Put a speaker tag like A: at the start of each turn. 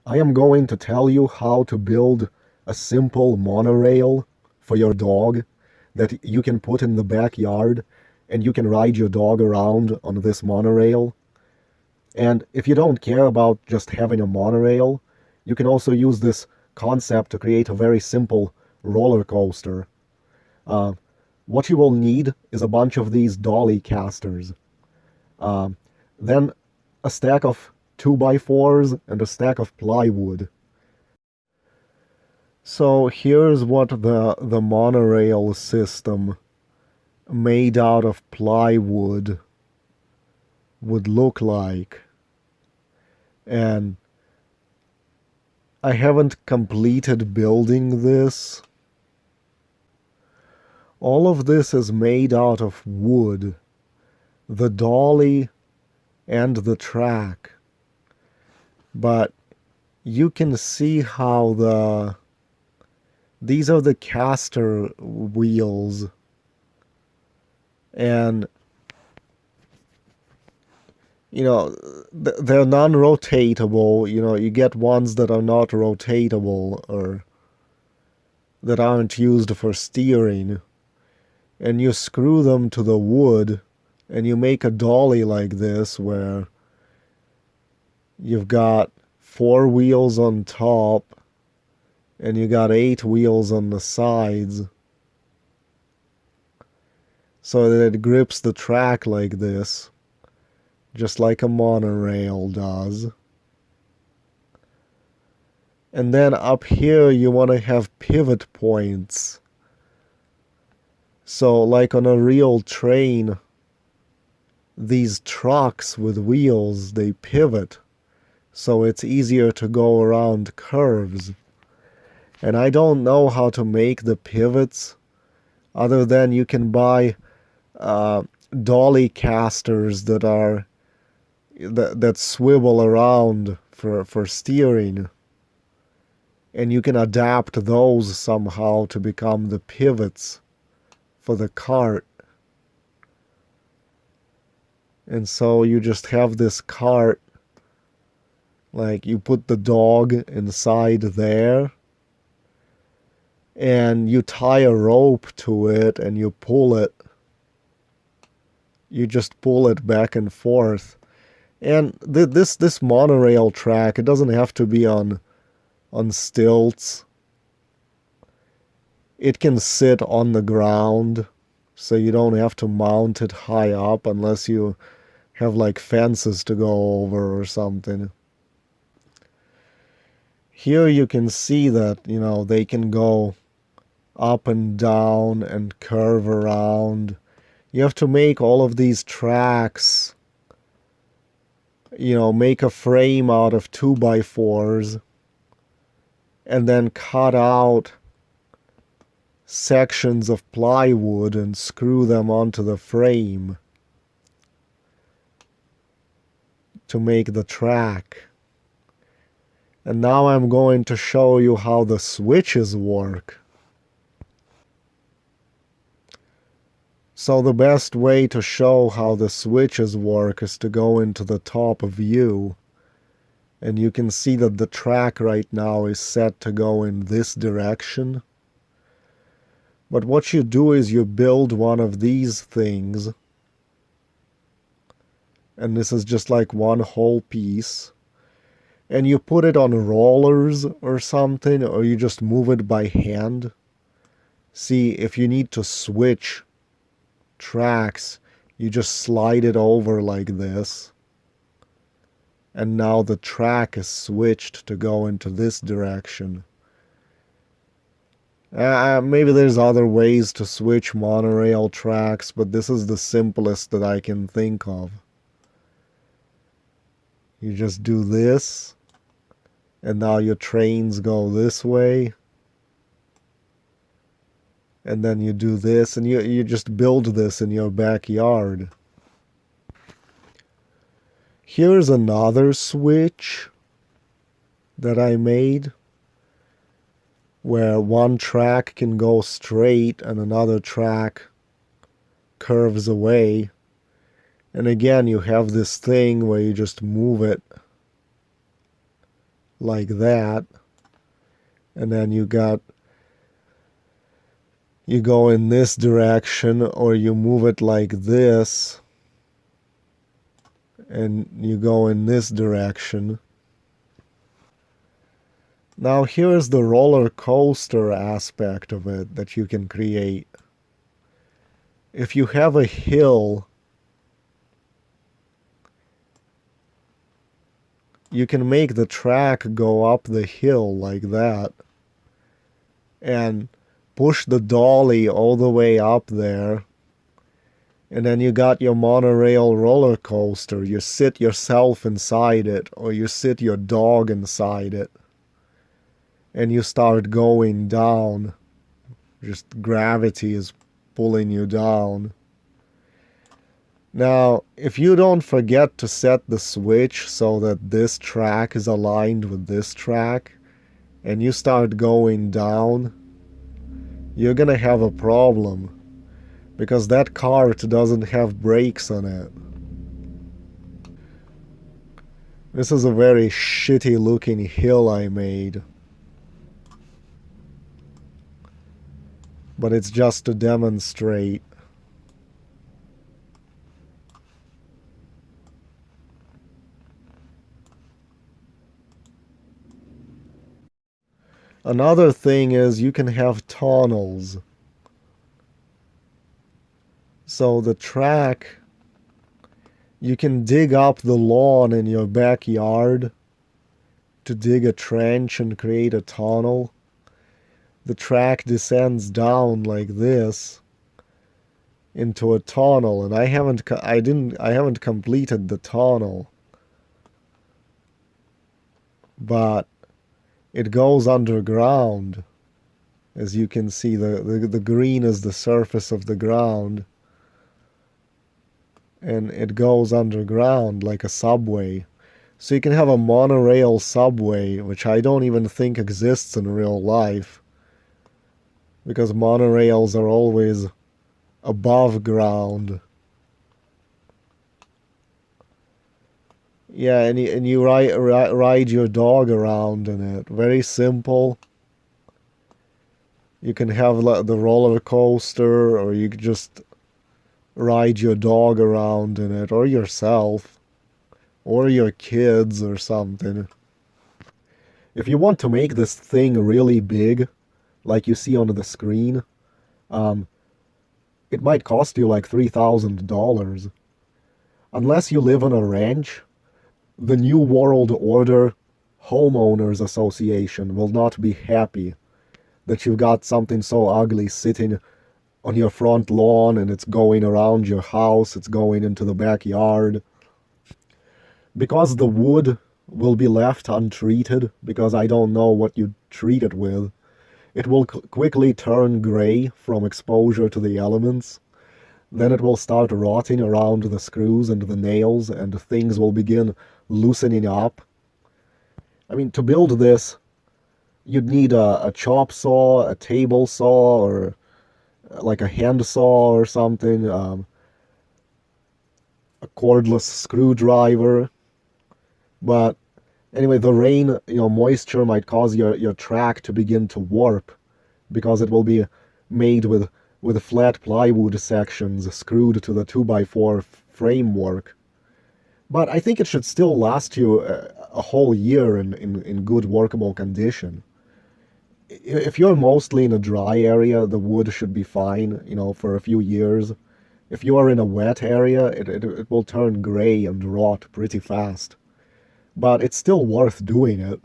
A: I am going to tell you how to build a simple monorail for your dog that you can put in the backyard and you can ride your dog around on this monorail. And if you don't care about just having a monorail, you can also use this concept to create a very simple roller coaster. Uh, what you will need is a bunch of these dolly casters. Um, then a stack of 2x4s and a stack of plywood. So here's what the monorail system made out of plywood would look like. And I haven't completed building this. All of this is made out of wood. The dolly and the track. But you can see how these are the caster wheels. And they're non-rotatable. You get ones that are not rotatable or that aren't used for steering. And you screw them to the wood and you make a dolly like this where you've got 4 wheels on top and you got 8 wheels on the sides so that it grips the track like this, just like a monorail does. And then up here you want to have pivot points. So like on a real train, these trucks with wheels, they pivot. So it's easier to go around curves. And I don't know how to make the pivots other than you can buy dolly casters that swivel around for steering. And you can adapt those somehow to become the pivots for the cart. And so you just have this cart, like you put the dog inside there and you tie a rope to it and you pull it. You just pull it back and forth. And this monorail track, it doesn't have to be on stilts. It can sit on the ground, so you don't have to mount it high up unless you have like fences to go over or something. Here you can see that, they can go up and down and curve around. You have to make all of these tracks, make a frame out of 2x4s and then cut out sections of plywood and screw them onto the frame to make the track. And now I'm going to show you how the switches work. So the best way to show how the switches work is to go into the top view. And you can see that the track right now is set to go in this direction. But what you do is you build one of these things. And this is just like one whole piece. And you put it on rollers or something, or you just move it by hand. See, if you need to switch tracks, you just slide it over like this. And now the track is switched to go into this direction. Maybe there's other ways to switch monorail tracks, but this is the simplest that I can think of. You just do this, and now your trains go this way. And then you do this, and you just build this in your backyard. Here's another switch that I made, where one track can go straight and another track curves away. And again, you have this thing where you just move it like that. And then you go in this direction, or you move it like this, and you go in this direction. Now here's the roller coaster aspect of it that you can create. If you have a hill, you can make the track go up the hill like that and push the dolly all the way up there. And then you got your monorail roller coaster. You sit yourself inside it, or you sit your dog inside it. And you start going down. Just gravity is pulling you down. Now, if you don't forget to set the switch so that this track is aligned with this track, and you start going down, you're gonna have a problem, because that cart doesn't have brakes on it. This is a very shitty looking hill I made. But it's just to demonstrate. Another thing is you can have tunnels. So the track, you can dig up the lawn in your backyard to dig a trench and create a tunnel. The track descends down like this into a tunnel, and I haven't completed the tunnel, but it goes underground. As you can see, the green is the surface of the ground, and it goes underground like a subway. So you can have a monorail subway, which I don't even think exists in real life, because monorails are always above ground. Yeah, and you ride your dog around in it. Very simple. You can have the roller coaster, or you could just ride your dog around in it, or yourself, or your kids or something. If you want to make this thing really big, like you see on the screen, it might cost you like $3,000. Unless you live on a ranch, the New World Order Homeowners Association will not be happy that you've got something so ugly sitting on your front lawn, and it's going around your house, it's going into the backyard. Because the wood will be left untreated, because I don't know what you treat it with, it will quickly turn gray from exposure to the elements. Then it will start rotting around the screws and the nails, and things will begin loosening up. I mean, to build this, you'd need a chop saw, a table saw, or like a hand saw or something, a cordless screwdriver. But anyway, the rain, moisture might cause your track to begin to warp, because it will be made with flat plywood sections screwed to the 2x4 framework. But I think it should still last you a whole year in good workable condition. If you're mostly in a dry area, the wood should be fine, for a few years. If you are in a wet area, it will turn gray and rot pretty fast. But it's still worth doing it.